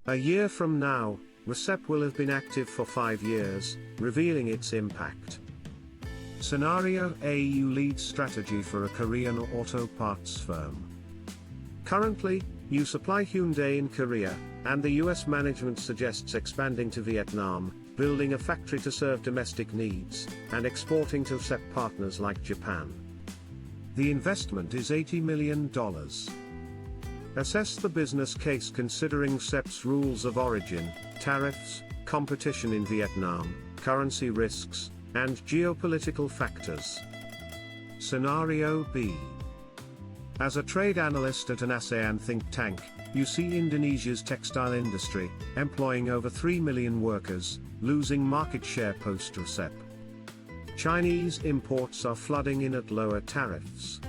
A year from now, RCEP will have been active for 5 years, revealing its impact. Scenario A: EU leads strategy for a Korean auto parts firm. Currently, you supply Hyundai in Korea, and the US management suggests expanding to Vietnam, building a factory to serve domestic needs, and exporting to RCEP partners like Japan. The investment is $80 million. Assess the business case considering RCEP's rules of origin, tariffs, competition in Vietnam, currency risks, and geopolitical factors. Scenario B. As a trade analyst at an ASEAN think tank, you see Indonesia's textile industry, employing over 3 million workers, losing market share post-RCEP. Chinese imports are flooding in at lower tariffs.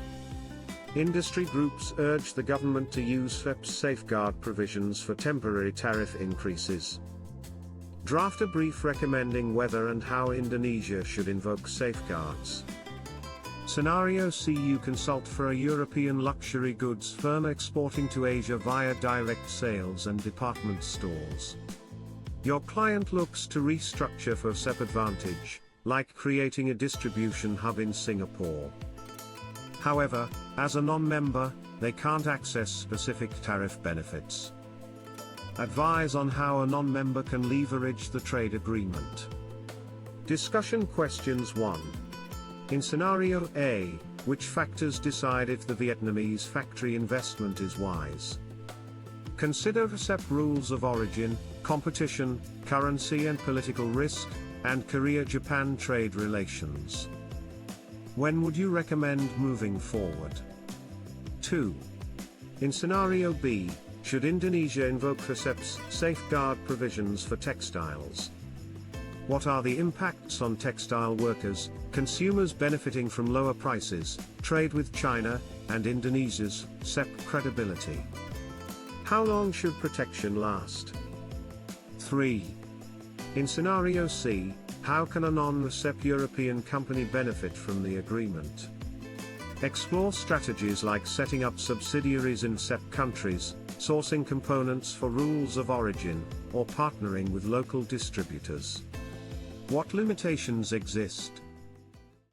Industry groups urge the government to use RCEP's safeguard provisions for temporary tariff increases. Draft a brief recommending whether and how Indonesia should invoke safeguards. Scenario C: you consult for a European luxury goods firm exporting to Asia via direct sales and department stores. Your client looks to restructure for RCEP advantage, like creating a distribution hub in Singapore. However, as a non-member, they can't access specific tariff benefits. Advise on how a non-member can leverage the trade agreement. Discussion questions 1. In Scenario A, which factors decide if the Vietnamese factory investment is wise? Consider RCEP rules of origin, competition, currency and political risk, and Korea-Japan trade relations. When would you recommend moving forward? 2. In Scenario B, should Indonesia invoke RCEP's safeguard provisions for textiles? What are the impacts on textile workers, consumers benefiting from lower prices, trade with China, and Indonesia's RCEP credibility? How long should protection last? 3. In Scenario C, how can a non-RCEP European company benefit from the agreement? Explore strategies like setting up subsidiaries in RCEP countries, sourcing components for rules of origin, or partnering with local distributors. What limitations exist?